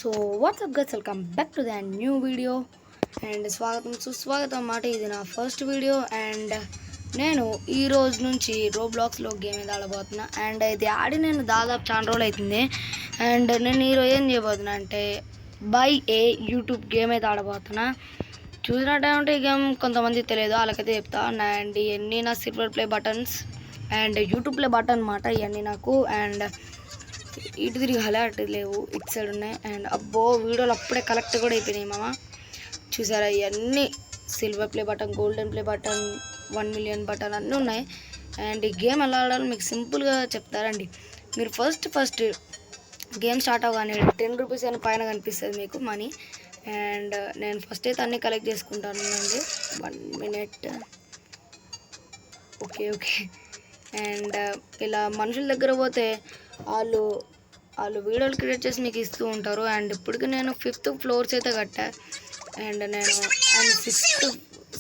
So WhatsApp guys, welcome back to the new video and స్వాగతం సుస్వాగతం అన్నమాట. ఇది నా ఫస్ట్ వీడియో అండ్ నేను ఈ రోజు నుంచి రోబ్లాక్స్లో గేమ్ అయితే ఆడబోతున్నా. అండ్ ఇది ఆడి నేను దాదాపు చాలా రోజులు అవుతుంది. అండ్ నేను ఈరోజు ఏం చేయబోతున్నా అంటే బై ఏ యూట్యూబ్ గేమ్ అయితే ఆడబోతున్నా. చూసినట్టే ఈ గేమ్ కొంతమంది తెలియదు, వాళ్ళకైతే చెప్తా. అండ్ ఇవన్నీ నా silver play buttons and YouTube play button అన్నమాట ఇవన్నీ నాకు. అండ్ ఇటు తిరిగి అటు లేవు, ఇటు సైడ్ ఉన్నాయి. అండ్ అబ్బో వీడియోలు అప్పుడే కలెక్ట్ కూడా అయిపోయినాయి మామ. చూసారా, ఇవన్నీ silver play button, golden play button, 1 million button అన్నీ ఉన్నాయి. అండ్ ఈ గేమ్ ఎలా ఆడాలో మీకు సింపుల్గా చెప్తారండి. మీరు ఫస్ట్ గేమ్ స్టార్ట్ అవ్వగానే 10 రూపీస్ అని పైన కనిపిస్తుంది మీకు మనీ. అండ్ నేను ఫస్ట్ అయితే అన్నీ కలెక్ట్ చేసుకుంటాను అండి. 1 మినిట్. ఓకే. అండ్ ఇలా మనుషుల దగ్గర పోతే వాళ్ళు వీడియోలు క్రియేట్ చేసి మీకు ఇస్తూ ఉంటారు. అండ్ ఇప్పటికి నేను 5th ఫ్లోర్స్ అయితే కట్టా. అండ్ నేను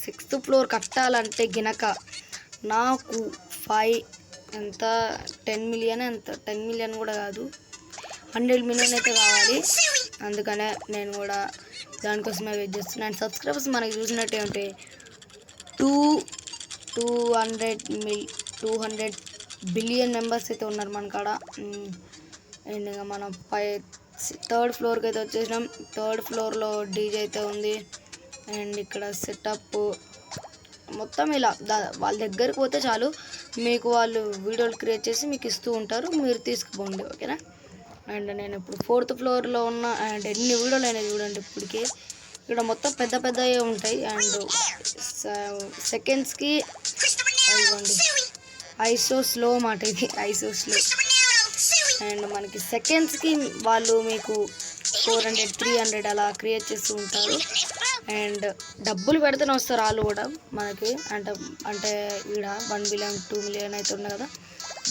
సిక్స్త్ ఫ్లోర్ కట్టాలంటే గినక నాకు 10 మిలియన్ కూడా కాదు, 100 మిలియన్ అయితే కావాలి. అందుకనే నేను కూడా దానికోసమే వెయిట్ చేస్తున్నాను. అండ్ సబ్స్క్రైబర్స్ మనకి చూసినట్టే ఉంటే 200 బిలియన్ మెంబర్స్ అయితే ఉన్నారు మన కాడ. అండ్ ఇంకా మనం 3rd ఫ్లోర్కి అయితే వచ్చేసినాం. 3rd ఫ్లోర్లో డీజే అయితే ఉంది. అండ్ ఇక్కడ సెటప్ మొత్తం ఇలా వాళ్ళ దగ్గరికి పోతే చాలు, మీకు వాళ్ళు వీడియోలు క్రియేట్ చేసి మీకు ఇస్తూ ఉంటారు, మీరు తీసుకుపోండి. ఓకేనా. అండ్ నేను ఇప్పుడు 4th ఫ్లోర్లో ఉన్న. అండ్ ఎన్ని వీడియోలు అయినా చూడండి ఇప్పటికి. ఇక్కడ మొత్తం పెద్దవి ఉంటాయి. అండ్ సెకండ్స్కి ఇవ్వండి ఐసో స్లో మాట, ఇది ఐసో స్లో. అండ్ మనకి సెకండ్స్కి వాళ్ళు మీకు 400 300 అలా క్రియేట్ చేస్తూ ఉంటారు. అండ్ డబ్బులు పెడితేనే వస్తారు వాళ్ళు కూడా మనకి. అంటే ఈడ 1 మిలియన్ 2 మిలియన్ అయితే ఉన్నాయి కదా,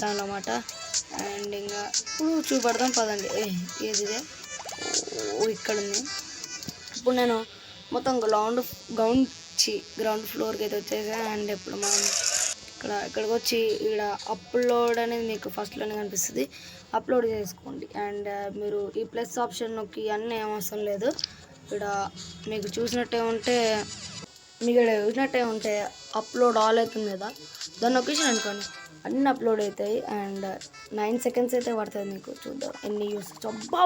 దానిలో మాట. అండ్ ఇంకా ఇప్పుడు చూపెడదాం పదండి. ఏదిదే, ఇక్కడ ఉంది. ఇప్పుడు నేను మొత్తం గ్రౌండ్ ఫ్లోర్కి అయితే వచ్చేసా. అండ్ ఇప్పుడు మనం ఇక్కడికి వచ్చి ఇక్కడ అప్లోడ్ అనేది మీకు ఫస్ట్లోనే కనిపిస్తుంది, అప్లోడ్ చేసుకోండి. అండ్ మీరు ఈ ప్లస్ ఆప్షన్ నొక్కి అన్నీ ఏమవసరం లేదు. ఇక్కడ మీకు చూసినట్టే ఉంటే అప్లోడ్ ఆల్ అవుతుంది కదా, దాన్ని నొక్కేసి అనుకోండి అన్నీ అప్లోడ్ అవుతాయి. అండ్ 9 సెకండ్స్ అయితే పడుతుంది మీకు. చూద్దాం ఎన్ని యూస్. అబ్బా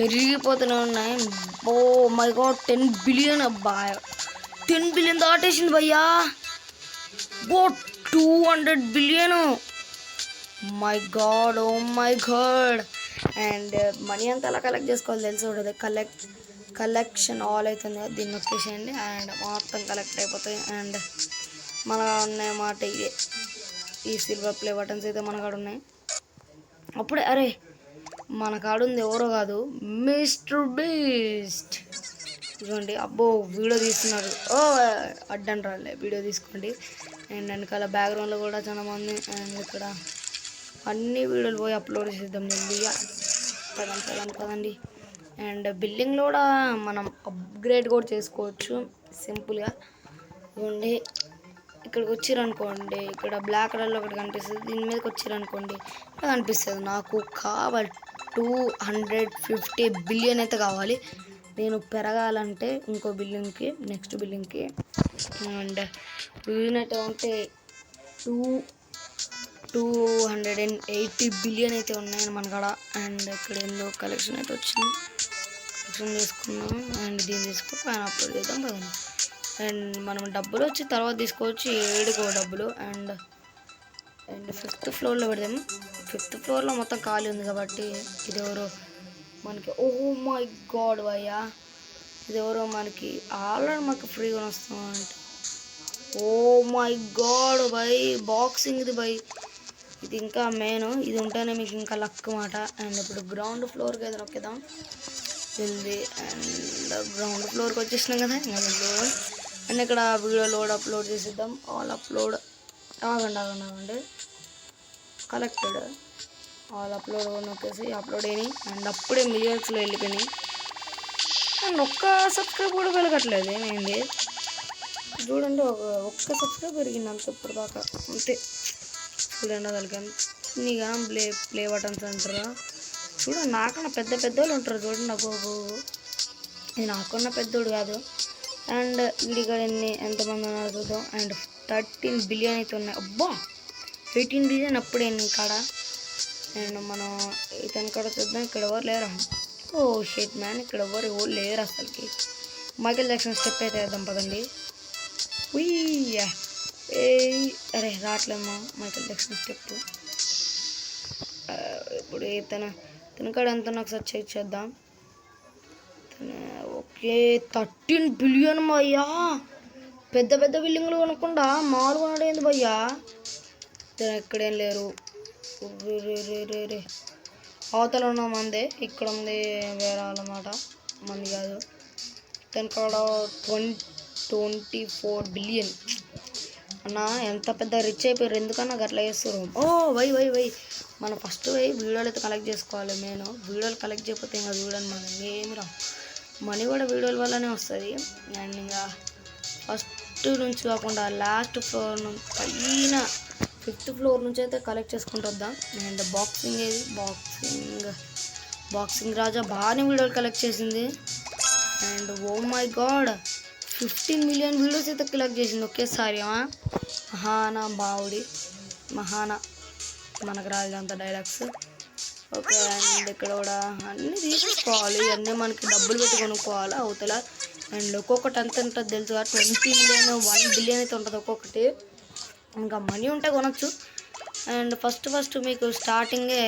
పెరిగిపోతూనే ఉన్నాయి. Oh my god, 10 billion. అబ్బా 10 బిలియన్ దాటేసింది భయ్యా. 200 billion. My god, oh my god. And money అంతా అలా కలెక్ట్ చేసుకోవాలి తెలుసు ఉంటుంది. కలెక్షన్ ఆల్ అవుతుంది కదా, దీన్ని నొక్కేసేయండి. అండ్ మొత్తం కలెక్ట్ అయిపోతాయి. అండ్ మన ఉన్నాయి మాట ఇదే, ఈ సిల్వర్ ప్లే బటన్స్ అయితే మన కాడ ఉన్నాయి. అప్పుడే అరే మన కాడుంది ఎవరో కాదు, మిస్టర్ బీస్ట్. ఇదిగోండి. అబ్బో వీడియో తీస్తున్నారు. అడ్డం రాలే, వీడియో తీసుకోండి. అండ్ వెనకాల బ్యాక్గ్రౌండ్లో కూడా చాలా మంది. అండ్ ఇక్కడ అన్ని వీడియోలు పోయి అప్లోడ్ చేద్దాం జల్దీగా. పదండి. అండ్ బిల్డింగ్లో కూడా మనం అప్గ్రేడ్ కూడా చేసుకోవచ్చు సింపుల్గా. ఇవ్వండి, ఇక్కడికి వచ్చిరనుకోండి, ఇక్కడ బ్లాక్ కలర్లో ఒకటి కనిపిస్తుంది, దీని మీదకి వచ్చిరనుకోండి ఇక్కడ కనిపిస్తుంది. నాకు కావాలి 250 బిలియన్ అయితే కావాలి. నేను పెరగాలంటే ఇంకో బిల్డింగ్కి, నెక్స్ట్ బిల్డింగ్కి. అండ్ వీనైతే ఉంటే 280 బిలియన్ అయితే ఉన్నాయి మన కాడ. అండ్ ఇక్కడ ఏందో కలెక్షన్ అయితే వచ్చింది, కలెక్షన్ చేసుకున్నాం. అండ్ దీన్ని తీసుకొని పైన అప్లోడ్ చేద్దాం కదండి. అండ్ మనం డబ్బులు వచ్చి తర్వాత తీసుకోవచ్చు, 7 డబ్బులు. అండ్ 5th ఫ్లోర్లో పెడదాము. 5th ఫ్లోర్లో మొత్తం ఖాళీ ఉంది కాబట్టి ఇది ఎవరో మనకి, ఓ మై గాడ్ భయ్యా, ఇది ఎవరో మనకి ఆల్రెడీ మనకు ఫ్రీగా వస్తామంటే. ఓ మై గాడ్ భయ్, బాక్సింగ్ ఇది భయ్, ఇది ఇంకా మెయిన్. ఇది ఉంటేనే మీకు ఇంకా లక్ మాట. అండ్ ఇప్పుడు గ్రౌండ్ ఫ్లోర్కి అయితే నొక్కేద్దాం జల్దీ. అండ్ గ్రౌండ్ ఫ్లోర్కి వచ్చేసినాం కదా ఇంకా. అండ్ ఇక్కడ వీడియో లోడ్ అప్లోడ్ చేసేద్దాం. All upload. ఆగండి. కలెక్టెడ్ ఆల్ అప్లోడ్ నొక్కేసి అప్లోడ్ అయినాయి. అండ్ అప్పుడే మిలియన్స్లో వెళ్ళిపోయినాయి. అండ్ ఒక్క సబ్స్క్రైబ్ కూడా వెలగట్లేదు, ఏమైంది చూడండి. ఒక్క సబ్స్క్రైబ్ పెరిగింది అంత ఇప్పటిదాకా, అంతే. చూడండి వాళ్ళకి అన్నిగా ప్లే బటన్స్ అంటారా. చూడండి నాకన్నా పెద్ద పెద్దోళ్ళు ఉంటారు చూడండి. నాకు ఇది నాకన్నా పెద్దోడు కాదు. అండ్ వీడిగా ఎంతమంది ఉన్నారు చూద్దాం. అండ్ 13 బిలియన్ అయితే ఉన్నాయి. అబ్బా 18 బిలియన్ అప్పుడే కాడ. అండ్ మనం ఇతని కాడ చూద్దాం. ఇక్కడ ఎవరు లేరా? ఓ షిట్ మ్యాన్, ఇక్కడ ఎవరు లేరు అసలుకి. మైకేల్ జాక్సన్ స్టెప్ అయితే వేద్దాం పదండి. ఉయ్యా ఏ అరే రావట్లేమ్మా మైకేల్ జాక్సన్ స్టెప్. ఇప్పుడు తన కాడ ఎంత ఒకసారి చెక్ చేద్దాం. ఓకే 13 బిలియన్ భయ్యా. పెద్ద పెద్ద బిల్డింగ్లు కొనకుండా మామూలుగా ఉన్నాడేంది భయ్యా. ఎక్కడేం లేరు. రే అవతల ఉన్న మందే, ఇక్కడ ఉంది వేరే వాళ్ళమాట, మంది కాదు. దాని కాడ 24 బిలియన్ అన్న. ఎంత పెద్ద రిచ్ అయిపోయారు. ఎందుకన్నా అట్లా చేస్తారు. ఓ వై మనం ఫస్ట్ వీడియోలు అయితే కలెక్ట్ చేసుకోవాలి. నేను వీడియోలు కలెక్ట్ చేయకపోతే ఇంకా చూడండి మనం ఏమి రా. మనీ కూడా వీడియోల వల్లనే వస్తుంది. అండ్ ఇంకా ఫస్ట్ నుంచి కాకుండా లాస్ట్ ఫ్లోర్ పైన 5th ఫ్లోర్ నుంచి అయితే కలెక్ట్ చేసుకుంటూ వద్దాం. అండ్ బాక్సింగ్ రాజా బాగానే వీడియోలు కలెక్ట్ చేసింది. And oh my god 15 million videos అయితే కలెక్ట్ చేసింది ఒకేసారి. మహానా మనకు రాదు అంత డైలాగ్స్. ఓకే అండ్ ఇక్కడ కూడా అన్నీ తీసుకోవాలి. అన్నీ మనకి డబ్బులు పెట్టి కొనుక్కోవాలి అవతల. అండ్ ఒక్కొక్కటి ఎంత ఉంటుంది తెలుసుగా, 20 మిలియన్ 1 బిలియన్ అయితే ఉంటుంది ఒక్కొక్కటి. ఇంకా మనీ ఉంటే కొనొచ్చు. అండ్ ఫస్ట్ మీకు స్టార్టింగే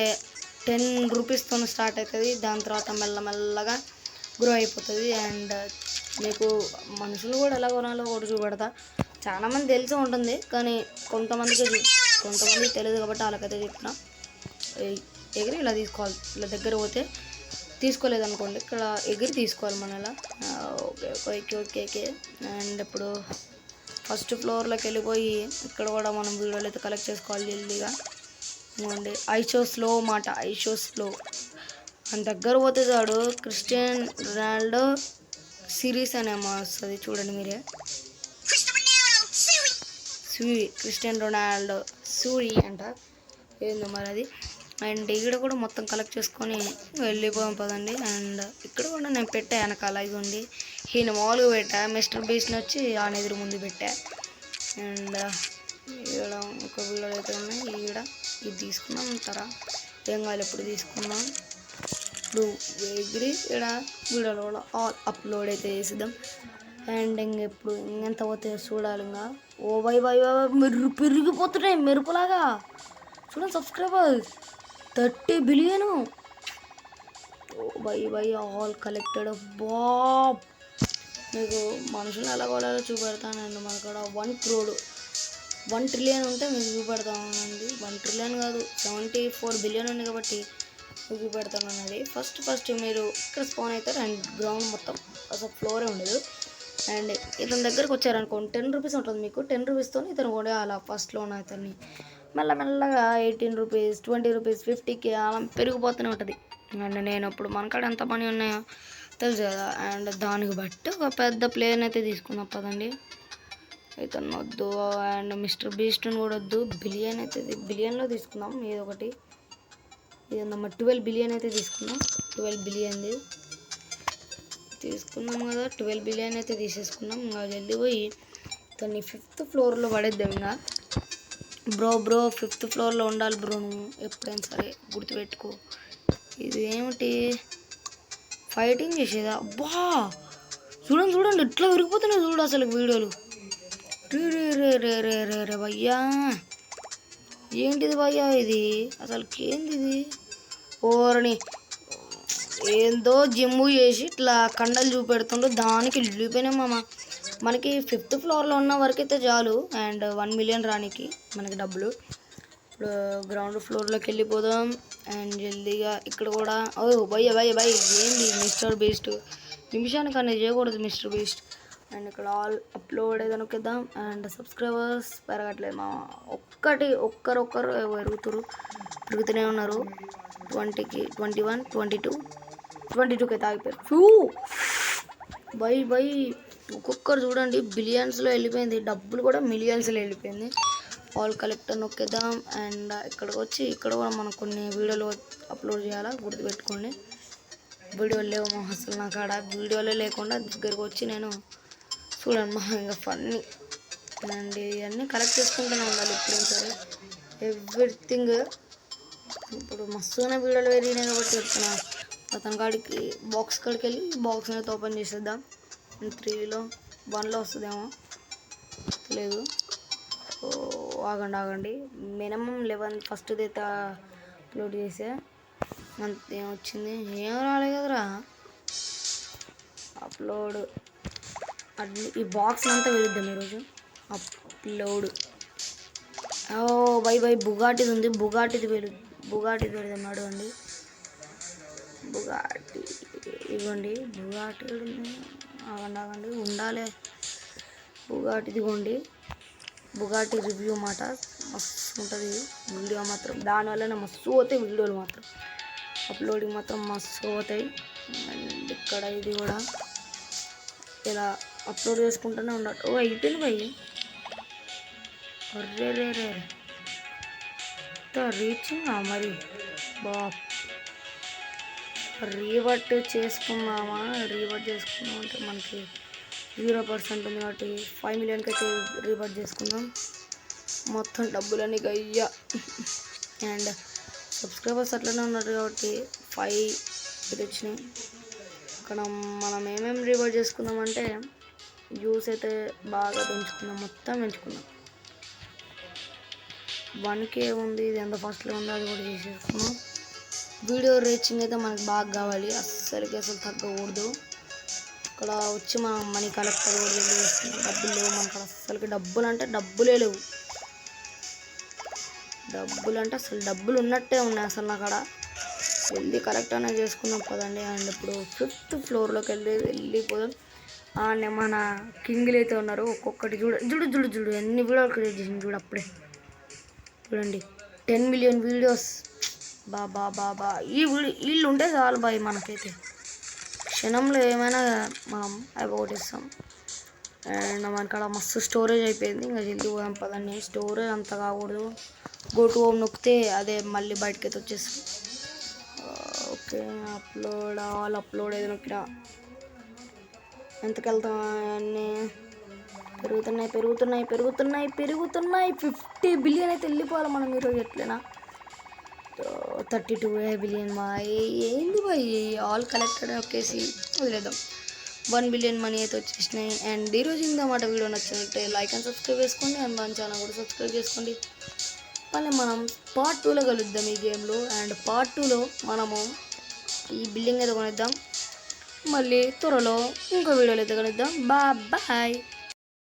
10 రూపీస్తో స్టార్ట్ అవుతుంది. దాని తర్వాత మెల్లమెల్లగా గ్రో అయిపోతుంది. అండ్ మీకు మనుషులు కూడా ఎలా కొనాలో కూడా చూపెడతా. చాలామంది తెలిసి ఉంటుంది కానీ కొంతమందికి తెలియదు కాబట్టి వాళ్ళకైతే చెప్తున్నా. ఎగిరి ఇలా తీసుకోవాలి. ఇలా దగ్గర పోతే తీసుకోలేదు అనుకోండి, ఇక్కడ ఎగిరి తీసుకోవాలి మన ఇలా. ఓకే. అండ్ ఇప్పుడు ఫస్ట్ ఫ్లోర్లోకి వెళ్ళిపోయి ఇక్కడ కూడా మనం వీడియోలు అయితే కలెక్ట్ చేసుకోవాలి జల్దీగా. ఇవ్వండి ఐషో స్లో అని దగ్గర పోతే చాడు క్రిస్టియన్ రొనాల్డో సిరీస్ అనేమో వస్తుంది చూడండి మీరే. క్రిస్టియన్ రొనాల్డో సూరి అంట ఏందో మరి అది. అండ్ ఇక్కడ కూడా మొత్తం కలెక్ట్ చేసుకొని వెళ్ళిపోయాం పదండి. అండ్ ఇక్కడ కూడా నేను పెట్టా వెనకాల ఇదిగోండి. ఈయన మామూలుగా పెట్టా, మిస్టర్ బీస్ట్ని వచ్చి ఆయన ఎదురు ముందు పెట్టా. అండ్ ఇక్కడ ఒక వీడియోలు అయితే ఉన్నాయి. ఇది తీసుకున్నాం అంటారా, ఏం కావాలి ఎప్పుడు తీసుకున్నాం. ఇప్పుడు ఎగిరి ఇక్కడ వీడియోలో కూడా అప్లోడ్ అయితే చేసిద్దాం. అండ్ ఇంకెప్పుడు ఇంకెంత పోతే చూడాలి. ఇంకా ఓ బై పెరిగిపోతున్నాయి మెరుపులాగా. చూడండి సబ్స్క్రైబర్స్ 30 బిలియన్. ఓ బై ఆల్ కలెక్టెడ్. బాబ్ మీకు మనుషులు ఎలా కొడాలో చూపెడతానండి. మన కాడ 1 ట్రిలియన్ ఉంటే మీకు చూపెడతానండి. 1 ట్రిలియన్ కాదు 74 బిలియన్ ఉంది కాబట్టి మీకు చూపెడతానండి. ఫస్ట్ మీరు ఇక్కడ స్పాన్ అవుతారు. అండ్ గ్రౌండ్ మొత్తం అసలు ఫ్లోరే ఉండదు. అండ్ ఇతని దగ్గరకు వచ్చారనుకోండి 10 రూపీస్ ఉంటుంది మీకు. 10 రూపీస్తో ఇతను కూడా అలా ఫస్ట్లోనే ఇతన్ని మెల్లమెల్లగా 18 రూపీస్ 20 రూపీస్ 50కి అలా పెరిగిపోతూనే ఉంటుంది. అండ్ నేను ఇప్పుడు మన కాడ ఎంత మనీ ఉన్నాయో తెలుసు కదా. అండ్ దానికి బట్టి ఒక పెద్ద ప్లేయర్ని అయితే తీసుకుందాం పదండి. ఇతను వద్దు. అండ్ మిస్టర్ బీస్ట్ని కూడా వద్దు. బిలియన్లో తీసుకుందాం ఏదో ఒకటి. ఇది 12 బిలియన్ అయితే తీసుకుందాం. 12 బిలియన్ది తీసుకున్నాం కదా. 12 బిలియన్ అయితే తీసేసుకున్నాం. ఇంకా జల్దీ పోయి దాన్ని 5th ఫ్లోర్లో పడేద్దాం. ఇంకా బ్రో 5th ఫ్లోర్లో ఉండాలి బ్రో, నువ్వు ఎప్పుడైనా సరే గుర్తుపెట్టుకో. ఇది ఏమిటి ఫైటింగ్ చేసేదా? అబ్బా చూడండి ఎట్లా విరిగిపోతున్నాయి చూడు అసలు వీడియోలు. రే భయ్యా ఏంటిది భయ్యా ఇది అసలుకి ఏంది ఇది? ఓరని ఏందో జిమ్ము చేసి ఇట్లా కండలు చూపెడుతుండ్రు, దానికి వెళ్ళిపోయినాయి మామ. మనకి 5th ఫ్లోర్లో ఉన్న వరకు అయితే చాలు. అండ్ 1 మిలియన్ రానికి మనకి డబ్బులు. ఇప్పుడు గ్రౌండ్ ఫ్లోర్లోకి వెళ్ళిపోదాం. అండ్ జల్దీగా ఇక్కడ కూడా ఓ భయ్య ఏంది మిస్టర్ బీస్ట్, నిమిషానికి అనేది చేయకూడదు మిస్టర్ బీస్ట్. అండ్ ఇక్కడ ఆల్ అప్లోడ్ ఏదైనా నొక్కిద్దాం. అండ్ సబ్స్క్రైబర్స్ పెరగట్లేదు మా ఒక్కరు పెరుగుతూనే ఉన్నారు. 20కి 21 22కి అయితే ఆగిపోయారు. బై ఒక్కొక్కరు చూడండి బిలియన్స్లో వెళ్ళిపోయింది. డబ్బులు కూడా మిలియన్స్లో వెళ్ళిపోయింది. All collector నొక్కేద్దాం. అండ్ ఇక్కడికి వచ్చి ఇక్కడ కూడా మనం కొన్ని వీడియోలు అప్లోడ్ చేయాలా, గుర్తుపెట్టుకోండి. వీడియోలు లేవు అసలు నా కాడ, వీడియోలే లేకుండా దగ్గరకు వచ్చి నేను చూడండి మా ఇంకా ఫన్నీ అండ్ ఇవన్నీ కలెక్ట్ చేసుకుంటూనే ఉండాలి ఎప్పుడైనా సరే. ఎవ్రీథింగ్ ఇప్పుడు మస్తుగానే వీడియోలు పెరిగినాయి కాబట్టి చెప్తున్నా. అతని కాడికి బాక్స్ కాడికి వెళ్ళి బాక్స్ అయితే ఓపెన్ చేసేద్దాం. 3లో 1లో వస్తుందేమో లేదు. సో ఆగండి మినిమం 11 ఫస్ట్ అయితే అప్లోడ్ చేసే అంత ఏమొచ్చింది, ఏం రాలేదు కదరా అప్లోడ్. ఈ బాక్స్ అంతా వెళుద్దాం ఈరోజు. అప్లోడ్ బై బుగాటిది ఉంది, బుగాటిది పెడదాం నడవండి. బుగాటి ఇవ్వండి, బుగాటి ఆగండి ఉండాలి. బుగాటి ఇదిగోండి, బుగాటి రివ్యూ మాట మస్తు ఉంటుంది వీడియో మాత్రం. దానివల్లనే మస్తు పోతాయి వీడియోలు మాత్రం, అప్లోడింగ్ మాత్రం మస్తు పోతాయి. అండ్ ఇక్కడ ఇది కూడా ఇలా అప్లోడ్ చేసుకుంటూనే ఉండదు. అయిపోయింది భయ్. రే రీచింగ్ మరి రీవర్ట్ చేసుకున్నామా. రీవర్ట్ చేసుకున్నామంటే మనకి 0% ఉంది కాబట్టి 5 మిలియన్కి అయితే రీవర్ట్ చేసుకుందాం. మొత్తం డబ్బులన్నీ గయ్యా. అండ్ సబ్స్క్రైబర్స్ అట్లనే ఉన్నారు కాబట్టి 5 వచ్చినాయి. ఇక్కడ మనం ఏమేమి రీవర్ట్ చేసుకుందామంటే వ్యూస్ అయితే బాగా పెంచుకుందాం, మొత్తం పెంచుకుందాం. 1K ఉంది, ఇది ఎంత ఫస్ట్లో ఉందో అది కూడా చేసేసుకున్నాం. వీడియో రీచింగ్ అయితే మనకు బాగా కావాలి, అసలు తగ్గకూడదు. ఇక్కడ వచ్చి మనం మనీ కలెక్టర్ కూడా చేస్తున్నాం. డబ్బులు లేవు మనకు అసలుకి, డబ్బులు అంటే డబ్బులే లేవు. డబ్బులు అంటే అసలు డబ్బులు ఉన్నట్టే ఉన్నాయి అసలు నా కాడ. వెళ్ళి కలెక్ట్ అనేది చేసుకుందాం పదండి. అండ్ ఇప్పుడు 5th ఫ్లోర్లోకి వెళ్ళిపోదాం. మన కింగ్లు అయితే ఉన్నారు, ఒక్కొక్కటి చూడు ఎన్ని వీడియోలు క్రియేట్ చేసింది చూడు. అప్పుడే చూడండి 10 మిలియన్ వీడియోస్. బాబా ఈ వీళ్ళు ఉంటే చాలు బాయ్, మనకైతే క్షణంలో ఏమైనా మనం అయిపోగొట్టేస్తాం. అండ్ మనకాడ మస్తు స్టోరేజ్ అయిపోయింది. ఇంకా జల్దీ పోదాం పదండి. స్టోరేజ్ అంత కాకూడదు. గో టు హోమ్ నొక్కితే అదే మళ్ళీ బయటకి అయితే వచ్చేస్తాం. ఓకే ఆల్ అప్లోడ్ ఏదో నొక్కినా ఎంతకు వెళ్తాం. అన్నీ పెరుగుతున్నాయి. 50 బిలియన్ అయితే వెళ్ళిపోవాలి మనం ఈరోజు ఎట్లయినా. 32 బిలియన్ ఏంది బాయ్, ఆల్ కలెక్టెడ్ ఒకేసి వదిలేద్దాం. 1 బిలియన్ మనీ అయితే వచ్చేసినాయి. అండ్ ఈరోజు ఇందన్నమాట. వీడియో నచ్చినట్టే లైక్ అండ్ సబ్స్క్రైబ్ చేసుకోండి. అండ్ మన ఛానల్ కూడా సబ్స్క్రైబ్ చేసుకోండి. మళ్ళీ మనం పార్ట్ 2లో కలుద్దాం ఈ గేమ్లో. అండ్ పార్ట్ 2లో మనము ఈ బిల్డింగ్ అయితే కొనిద్దాం. మళ్ళీ త్వరలో ఇంకో వీడియోలో అయితే కలుద్దాం. బాయ్.